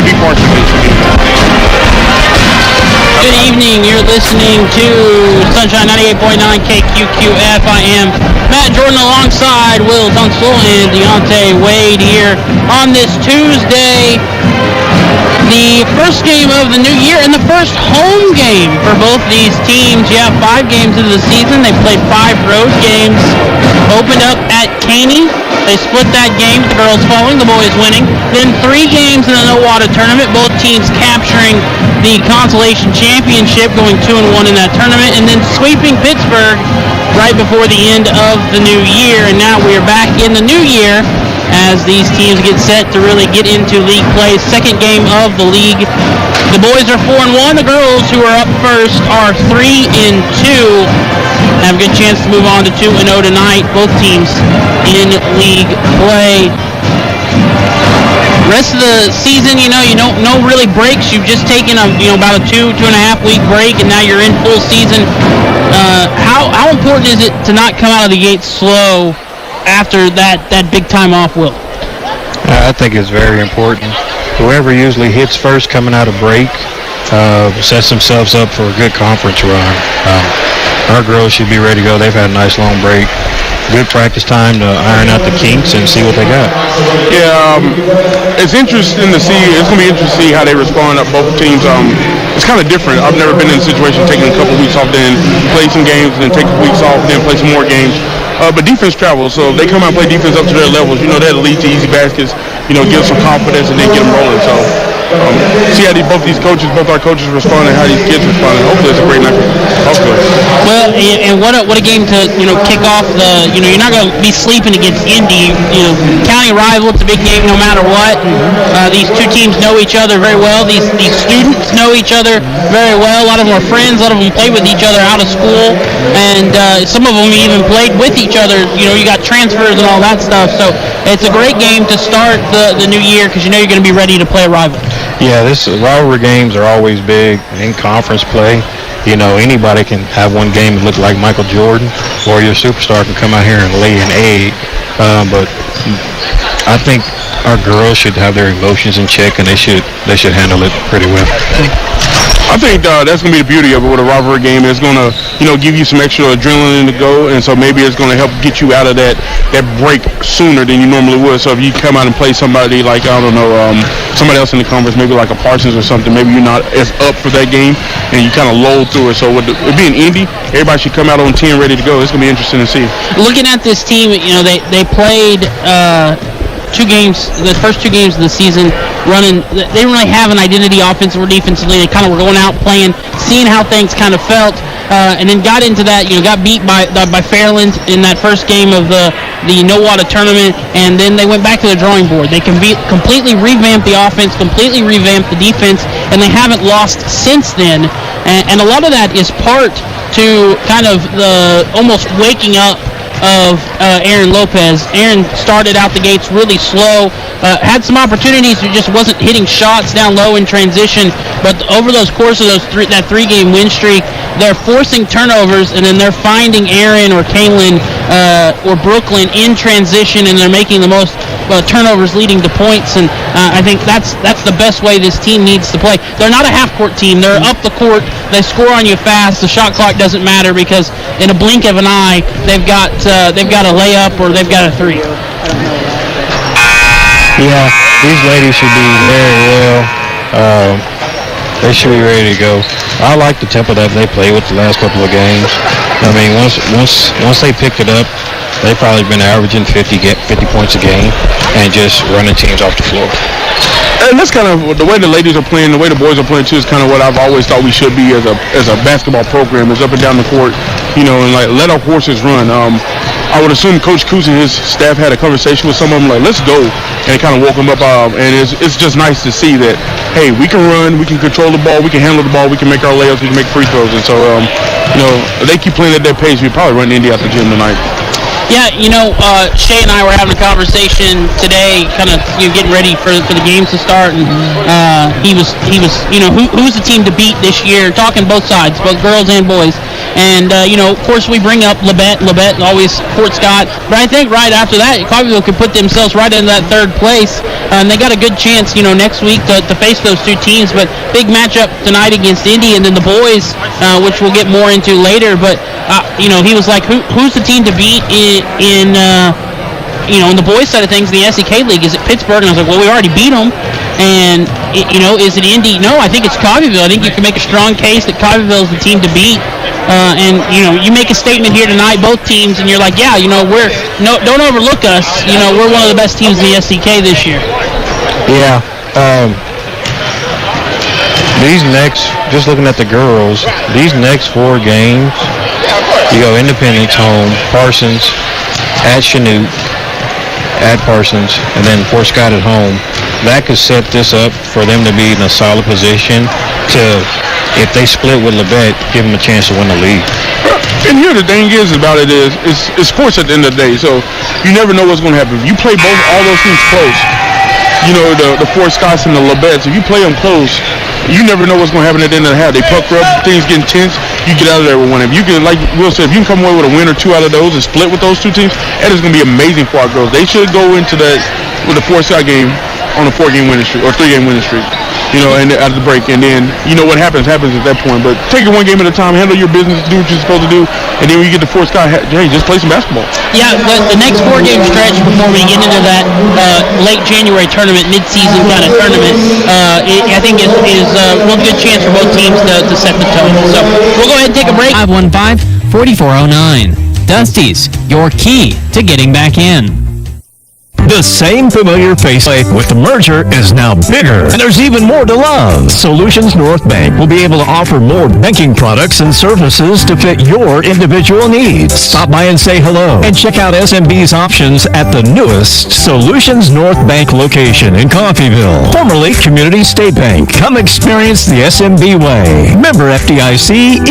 a big part of this game. Good evening. You're listening to Sunshine 98.9 KQQF. I am Matt Jordan alongside Will Tunstall and Deontay Wade here on this Tuesday. The first game of the new year and the first home game for both these teams. You have 5 games into the season. They played 5 road games. Opened up at Caney. They split that game, the girls falling, the boys winning. Then 3 games in the no-water tournament, both teams capturing the consolation championship, going 2-1 in that tournament, and then sweeping Pittsburgh right before the end of the new year. And now we are back in the new year as these teams get set to really get into league play. Second game of the league. The boys are 4-1. The girls, who are up first, are 3-2. Have a good chance to move on to 2-0 tonight. Both teams in league play. Rest of the season, you don't no really breaks. You've just taken about a 2.5 week break, and now you're in full season. How important is it to not come out of the gate slow after that big time off, Will? I think it's very important. Whoever usually hits first coming out of break sets themselves up for a good conference run. Our girls should be ready to go. They've had a nice long break. Good practice time to iron out the kinks and see what they got. Yeah, it's interesting to see. It's going to be interesting to see how they respond up both teams. It's kind of different. I've never been in a situation taking a couple weeks off, then play some games, then take weeks off, then play some more games. But defense travels, so if they come out and play defense up to their levels, that'll lead to easy baskets, give some confidence, and then get them rolling. So see how both our coaches respond and how these kids respond. And hopefully it's a great night for us. Well, and what a game to kick off the. You're not going to be sleeping against Indy. County rival. It's a big game no matter what. And, these two teams know each other very well. These students know each other very well. A lot of them are friends. A lot of them play with each other out of school, and some of them even played with each other. You got transfers and all that stuff. So it's a great game to start the new year because you're going to be ready to play a rival. Yeah, rivalry games are always big in conference play. Anybody can have one game and look like Michael Jordan, or your superstar can come out here and lay an egg. But I think our girls should have their emotions in check, and they should handle it pretty well. I think that's going to be the beauty of it with a rivalry game. It's going to, give you some extra adrenaline to go, and so maybe it's going to help get you out of that break sooner than you normally would. So if you come out and play somebody like, somebody else in the conference, maybe like a Parsons or something, maybe you're not as up for that game, and you kind of lull through it. So with it being Indy, everybody should come out on 10 ready to go. It's going to be interesting to see. Looking at this team, they played 2 games, the first 2 games of the season, running. They didn't really have an identity offensively or defensively. They kind of were going out playing, seeing how things kind of felt, and then got into that. Got beat by Fairland in that first game of the no-water tournament, and then they went back to the drawing board. They completely revamped the offense, completely revamped the defense, and they haven't lost since then. And a lot of that is part to kind of the almost waking up of Aaron Lopez. Aaron started out the gates really slow, had some opportunities, but just wasn't hitting shots down low in transition. But over those course of that 3-game win streak, they're forcing turnovers, and then they're finding Aaron or Kaylin or Brooklyn in transition, and they're making the most turnovers leading to points. And I think that's the best way this team needs to play. They're not a half-court team. They're up the court. They score on you fast. The shot clock doesn't matter because in a blink of an eye, they've got a layup or they've got a 3. Yeah, these ladies should be very well. They should be ready to go. I like the tempo that they play with the last couple of games. I mean, once they picked it up, they've probably been averaging 50 points a game and just running teams off the floor. And that's kind of the way the ladies are playing, the way the boys are playing too, is kind of what I've always thought we should be as a basketball program, is up and down the court, and like let our horses run. I would assume Coach Coos and his staff had a conversation with some of them like, let's go, and kind of woke them up. And it's just nice to see that, hey, we can run, we can control the ball, we can handle the ball, we can make our layups, we can make free throws. And so, if they keep playing at that pace, we probably run Indy out the gym tonight. Yeah, Shay and I were having a conversation today, kind of getting ready for the games to start, and he was who's the team to beat this year? Talking both sides, both girls and boys, and of course we bring up Labette always Fort Scott, but I think right after that, Coffeyville could put themselves right into that third place, and they got a good chance, next week to face those two teams. But big matchup tonight against Indy, and then the boys, which we'll get more into later, but. He was like, who's the team to beat in the boys side of things in the SEK League? Is it Pittsburgh? And I was like, well, we already beat them. And, is it Indy? No, I think it's Coffeyville. I think you can make a strong case that Coffeyville is the team to beat. And, you make a statement here tonight, both teams, and you're like, yeah, don't overlook us. We're one of the best teams in the SEK this year. Yeah. Just looking at the girls, these next 4 games, you go Independence home, Parsons at Chanute, at Parsons, and then Fort Scott at home. That could set this up for them to be in a solid position to, if they split with Labette, give them a chance to win the league. And here the thing is about it is, it's sports at the end of the day, so you never know what's going to happen. If you play all those teams close, the Fort Scotts and the Labettes, if you play them close, you never know what's going to happen at the end of the half. They pucker up, things get intense, you get out of there with one. If you can, like Will said, if you can come away with a win or 2 out of those and split with those 2 teams, that is going to be amazing for our girls. They should go into that with a 4-shot game on a 4-game winning streak or 3-game winning streak, and out of the break. And then, what happens at that point. But take it 1 game at a time, handle your business, do what you're supposed to do, and then when you get to Fort Scott, hey, just play some basketball. Yeah, the next 4-game stretch before we get into that late January tournament, mid-season kind of tournament, I think is a real good chance for both teams to set the tone. So we'll go ahead and take a break. 515-4409. Dusty's, your key to getting back in. The same familiar face with the merger is now bigger, and there's even more to love. Solutions North Bank will be able to offer more banking products and services to fit your individual needs. Stop by and say hello, and check out SMB's options at the newest Solutions North Bank location in Coffeyville, formerly Community State Bank. Come experience the SMB way. Member FDIC.